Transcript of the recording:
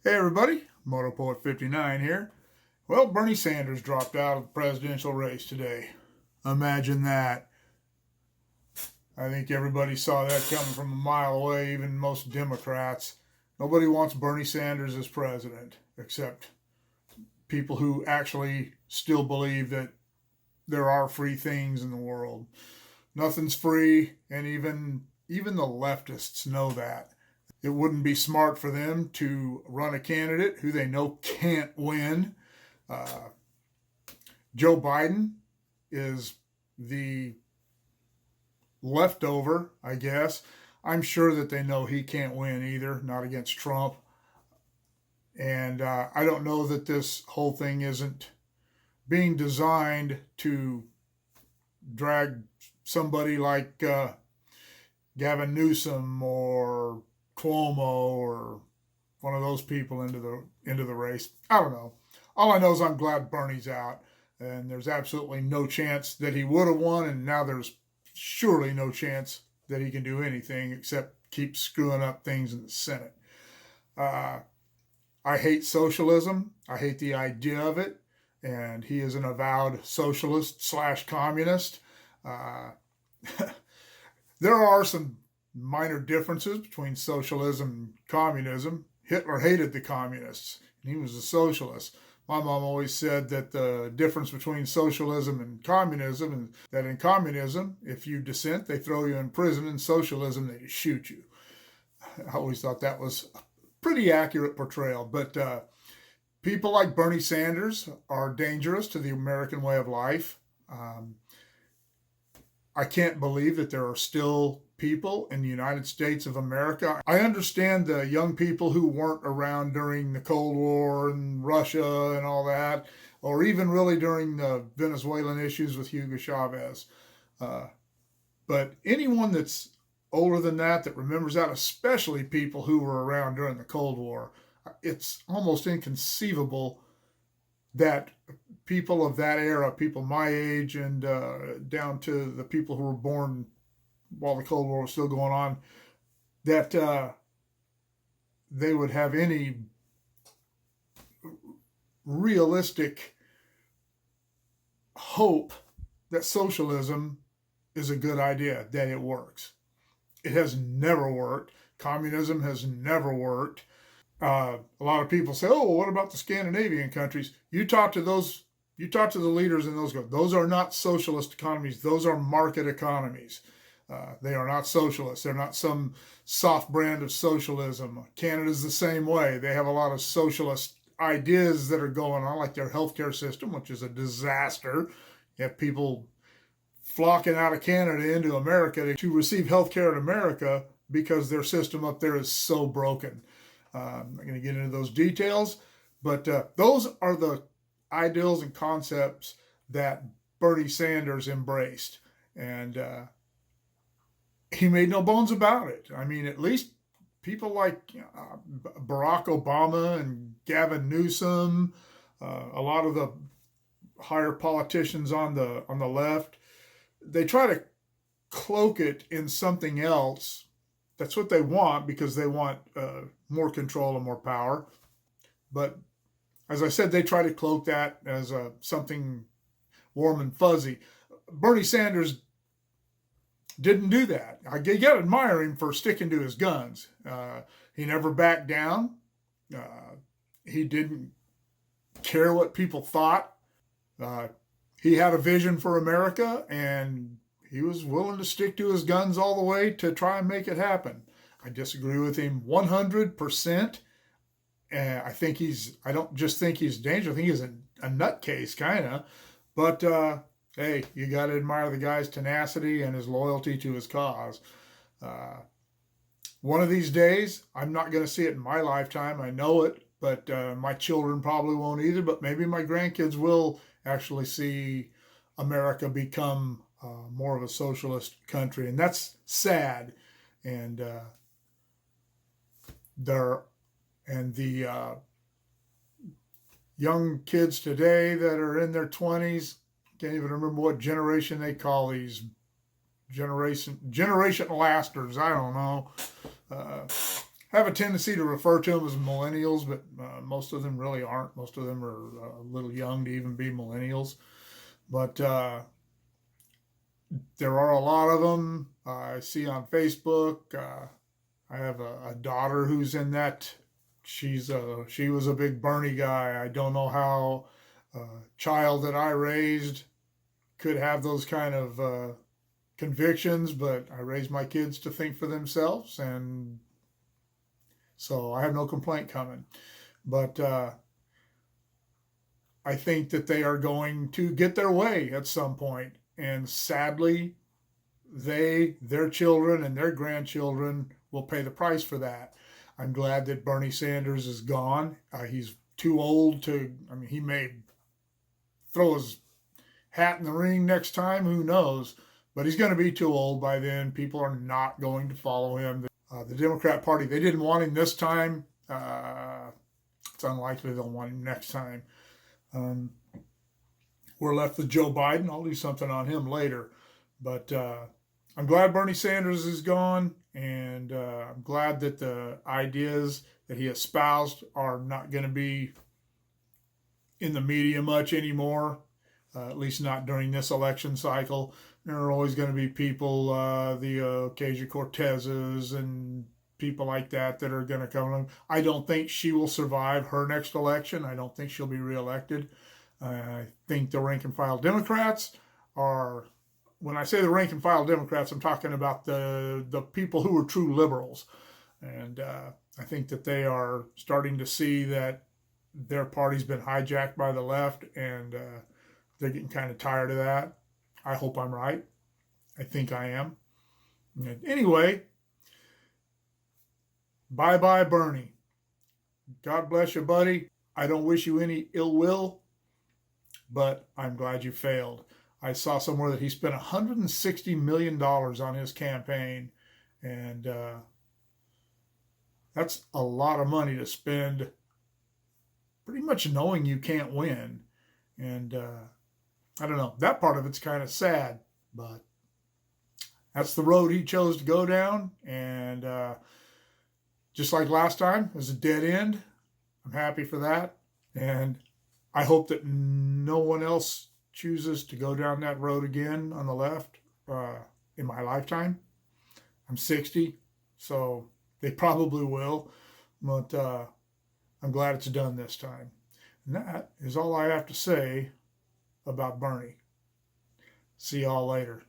Hey everybody, MotoPoet59 here. Well, Bernie Sanders dropped out of the presidential race today. Imagine that. I think everybody saw that coming from a mile away, even most Democrats. Nobody wants Bernie Sanders as president, except people who actually still believe that there are free things in the world. Nothing's free, and even the leftists know that. It wouldn't be smart for them to run a candidate who they know can't win. Joe Biden is the leftover, I guess. I'm sure that they know he can't win either, not against Trump. And I don't know that this whole thing isn't being designed to drag somebody like Gavin Newsom or Cuomo or one of those people into the race. I don't know. All I know is I'm glad Bernie's out, and there's absolutely no chance that he would have won, and now there's surely no chance that he can do anything except keep screwing up things in the Senate. I hate socialism. I hate the idea of it, and he is an avowed socialist / communist. There are some minor differences between socialism and communism. Hitler hated the communists, and he was a socialist. My mom always said that the difference between socialism and communism is that in communism, if you dissent, they throw you in prison. In socialism, they just shoot you. I always thought that was a pretty accurate portrayal. But people like Bernie Sanders are dangerous to the American way of life. I can't believe that there are still people in the United States of America. I understand the young people who weren't around during the Cold War and Russia and all that, or even really during the Venezuelan issues with Hugo Chavez. But anyone that's older than that remembers that, especially people who were around during the Cold War, it's almost inconceivable that people of that era, people my age and down to the people who were born while the Cold War was still going on, that they would have any realistic hope that socialism is a good idea, that it works. It has never worked. Communism has never worked. A lot of people say, "Oh, what about the Scandinavian countries?" You talk to the leaders in those. Those are not socialist economies. Those are market economies. They are not socialists. They're not some soft brand of socialism. Canada's the same way. They have a lot of socialist ideas that are going on, like their healthcare system, which is a disaster. You have people flocking out of Canada into America to receive healthcare in America because their system up there is so broken. I'm not going to get into those details, but those are the ideals and concepts that Bernie Sanders embraced. And he made no bones about it. I mean, at least people like Barack Obama and Gavin Newsom, a lot of the higher politicians on the left, they try to cloak it in something else. That's what they want because they want more control and more power. But as I said, they try to cloak that as something warm and fuzzy. Bernie Sanders didn't do that. I got to admire him for sticking to his guns. He never backed down. He didn't care what people thought. He had a vision for America, and he was willing to stick to his guns all the way to try and make it happen. I disagree with him 100%. I don't just think he's dangerous. I think he's a nutcase, kind of. But hey, you got to admire the guy's tenacity and his loyalty to his cause. One of these days, I'm not going to see it in my lifetime. I know it, but my children probably won't either. But maybe my grandkids will actually see America become more of a socialist country, and that's sad. And the young kids today that are in their 20s, can't even remember what generation they call these generation lasters. I don't know. have a tendency to refer to them as millennials, but most of them really aren't. Most of them are a little young to even be millennials. But there are a lot of them. I see on Facebook. I have a daughter who's in that. She was a big Bernie guy. I don't know how a child that I raised could have those kind of convictions, but I raised my kids to think for themselves, and so I have no complaint coming. But I think that they are going to get their way at some point, and sadly, their children, and their grandchildren will pay the price for that. I'm glad that Bernie Sanders is gone. He's too old to. I mean, he may throw his hat in the ring next time. Who knows? But he's going to be too old by then. People are not going to follow him. The Democrat Party, they didn't want him this time. It's unlikely they'll want him next time. We're left with Joe Biden. I'll do something on him later. But I'm glad Bernie Sanders is gone, and I'm glad that the ideas that he espoused are not going to be in the media much anymore, at least not during this election cycle. There are always going to be people, the Ocasio-Cortezes and people like that are going to come along. I don't think she will survive her next election. I don't think she'll be reelected. I think the rank and file Democrats are, when I say the rank and file Democrats, I'm talking about the people who are true liberals. And I think that they are starting to see that their party's been hijacked by the left, and they're getting kind of tired of that. I hope I'm right. I think I am. Anyway, bye-bye, Bernie. God bless you, buddy. I don't wish you any ill will, but I'm glad you failed. I saw somewhere that he spent $160 million on his campaign, and that's a lot of money to spend pretty much knowing you can't win. And I don't know, that part of it's kind of sad, but that's the road he chose to go down. And just like last time, it was a dead end. I'm happy for that. And I hope that no one else chooses to go down that road again on the left in my lifetime. I'm 60, so they probably will. But I'm glad it's done this time. And that is all I have to say about Bernie. See y'all later.